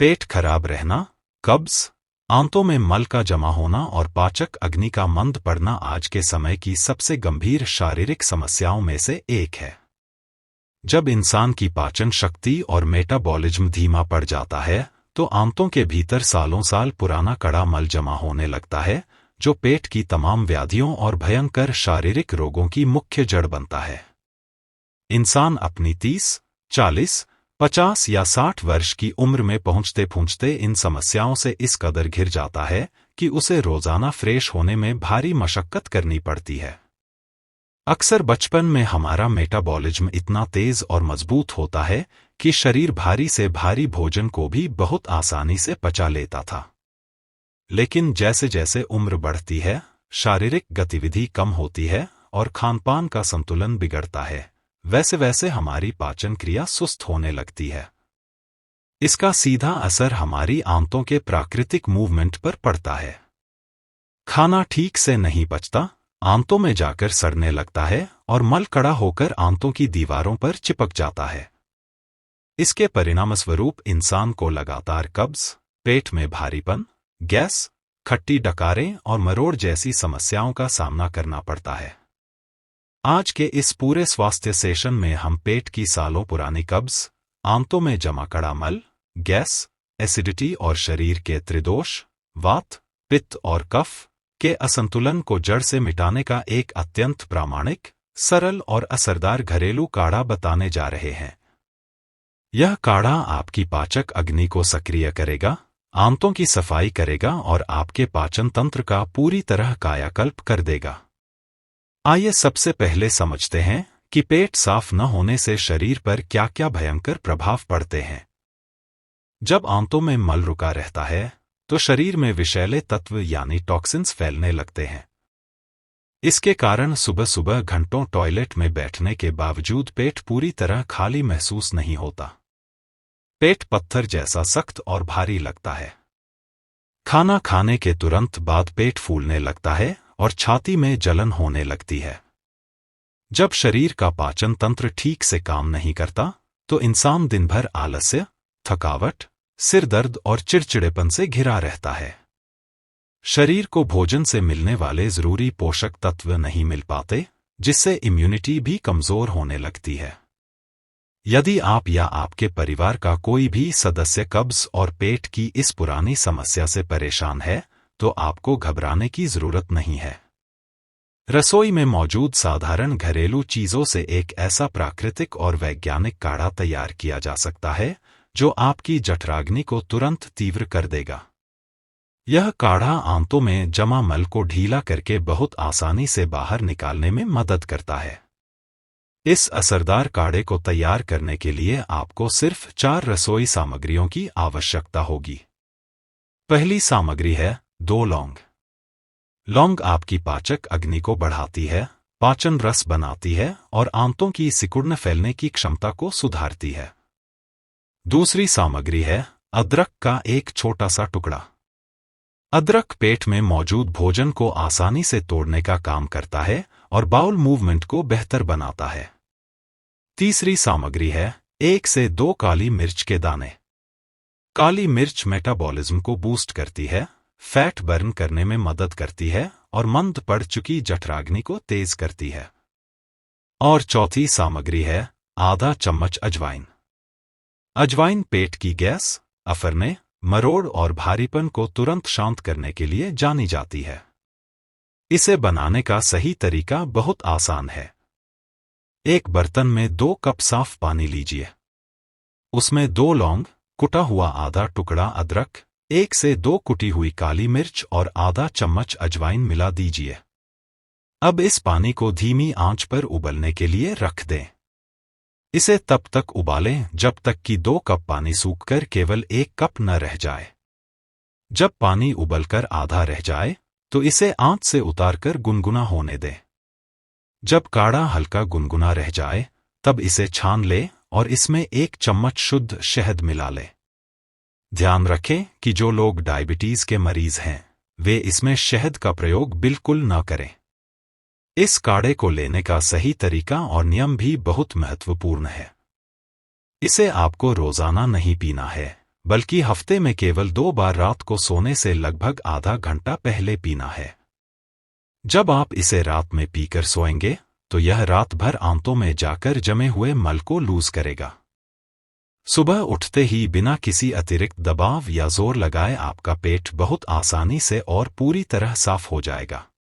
पेट खराब रहना, कब्ज, आंतों में मल का जमा होना और पाचक अग्नि का मंद पड़ना आज के समय की सबसे गंभीर शारीरिक समस्याओं में से एक है। जब इंसान की पाचन शक्ति और मेटाबॉलिज्म धीमा पड़ जाता है तो आंतों के भीतर सालों साल पुराना कड़ा मल जमा होने लगता है, जो पेट की तमाम व्याधियों और भयंकर शारीरिक रोगों की मुख्य जड़ बनता है। इंसान अपनी 30, 40, 50 या 60 वर्ष की उम्र में पहुंचते पहुंचते इन समस्याओं से इस कदर घिर जाता है कि उसे रोजाना फ्रेश होने में भारी मशक्कत करनी पड़ती है। अक्सर बचपन में हमारा मेटाबॉलिज्म इतना तेज और मजबूत होता है कि शरीर भारी से भारी भोजन को भी बहुत आसानी से पचा लेता था। लेकिन जैसे जैसे उम्र बढ़ती है, शारीरिक गतिविधि कम होती है और खानपान का संतुलन बिगड़ता है, वैसे वैसे हमारी पाचन क्रिया सुस्त होने लगती है। इसका सीधा असर हमारी आंतों के प्राकृतिक मूवमेंट पर पड़ता है। खाना ठीक से नहीं पचता, आंतों में जाकर सड़ने लगता है और मल कड़ा होकर आंतों की दीवारों पर चिपक जाता है। इसके परिणामस्वरूप इंसान को लगातार कब्ज, पेट में भारीपन, गैस, खट्टी डकारें और मरोड़ जैसी समस्याओं का सामना करना पड़ता है। आज के इस पूरे स्वास्थ्य सेशन में हम पेट की सालों पुरानी कब्ज, आंतों में जमा कड़ा मल, गैस, एसिडिटी और शरीर के त्रिदोष, वात, पित्त और कफ के असंतुलन को जड़ से मिटाने का एक अत्यंत प्रामाणिक, सरल और असरदार घरेलू काढ़ा बताने जा रहे हैं। यह काढ़ा आपकी पाचक अग्नि को सक्रिय करेगा, आंतों की सफाई करेगा और आपके पाचन तंत्र का पूरी तरह कायाकल्प कर देगा। आइए सबसे पहले समझते हैं कि पेट साफ न होने से शरीर पर क्या क्या भयंकर प्रभाव पड़ते हैं। जब आंतों में मल रुका रहता है तो शरीर में विषैले तत्व यानी टॉक्सिन्स फैलने लगते हैं। इसके कारण सुबह सुबह घंटों टॉयलेट में बैठने के बावजूद पेट पूरी तरह खाली महसूस नहीं होता। पेट पत्थर जैसा सख्त और भारी लगता है। खाना खाने के तुरंत बाद पेट फूलने लगता है और छाती में जलन होने लगती है। जब शरीर का पाचन तंत्र ठीक से काम नहीं करता तो इंसान दिन भर आलस्य, थकावट, सिर दर्द और चिड़चिड़ेपन से घिरा रहता है। शरीर को भोजन से मिलने वाले जरूरी पोषक तत्व नहीं मिल पाते, जिससे इम्यूनिटी भी कमजोर होने लगती है। यदि आप या आपके परिवार का कोई भी सदस्य कब्ज और पेट की इस पुरानी समस्या से परेशान है तो आपको घबराने की जरूरत नहीं है। रसोई में मौजूद साधारण घरेलू चीजों से एक ऐसा प्राकृतिक और वैज्ञानिक काढ़ा तैयार किया जा सकता है जो आपकी जठराग्नि को तुरंत तीव्र कर देगा। यह काढ़ा आंतों में जमा मल को ढीला करके बहुत आसानी से बाहर निकालने में मदद करता है। इस असरदार काढ़े को तैयार करने के लिए आपको सिर्फ 4 रसोई सामग्रियों की आवश्यकता होगी। पहली सामग्री है 2 लौंग। लौंग आपकी पाचक अग्नि को बढ़ाती है, पाचन रस बनाती है और आंतों की सिकुड़न फैलने की क्षमता को सुधारती है। दूसरी सामग्री है अदरक का एक छोटा सा टुकड़ा। अदरक पेट में मौजूद भोजन को आसानी से तोड़ने का काम करता है और बाउल मूवमेंट को बेहतर बनाता है। तीसरी सामग्री है 1 से 2 काली मिर्च के दाने। काली मिर्च मेटाबॉलिज्म को बूस्ट करती है, फैट बर्न करने में मदद करती है और मंद पड़ चुकी जठराग्नि को तेज करती है। और चौथी सामग्री है आधा चम्मच अजवाइन। अजवाइन पेट की गैस, अफरने, मरोड़ और भारीपन को तुरंत शांत करने के लिए जानी जाती है। इसे बनाने का सही तरीका बहुत आसान है। एक बर्तन में 2 कप साफ पानी लीजिए। उसमें 2 लौंग, कुटा हुआ आधा टुकड़ा अदरक, 1 से 2 कुटी हुई काली मिर्च और आधा चम्मच अजवाइन मिला दीजिए। अब इस पानी को धीमी आंच पर उबलने के लिए रख दें। इसे तब तक उबालें जब तक कि 2 कप पानी सूखकर केवल 1 कप न रह जाए। जब पानी उबलकर आधा रह जाए तो इसे आंच से उतारकर गुनगुना होने दें। जब काढ़ा हल्का गुनगुना रह जाए तब इसे छान लें और इसमें 1 चम्मच शुद्ध शहद मिला लें। ध्यान रखें कि जो लोग डायबिटीज के मरीज हैं वे इसमें शहद का प्रयोग बिल्कुल न करें। इस काढ़े को लेने का सही तरीका और नियम भी बहुत महत्वपूर्ण है। इसे आपको रोजाना नहीं पीना है, बल्कि हफ्ते में केवल 2 बार रात को सोने से लगभग आधा घंटा पहले पीना है। जब आप इसे रात में पीकर सोएंगे तो यह रात भर आंतों में जाकर जमे हुए मल को लूज करेगा। सुबह उठते ही बिना किसी अतिरिक्त दबाव या जोर लगाए आपका पेट बहुत आसानी से और पूरी तरह साफ हो जाएगा।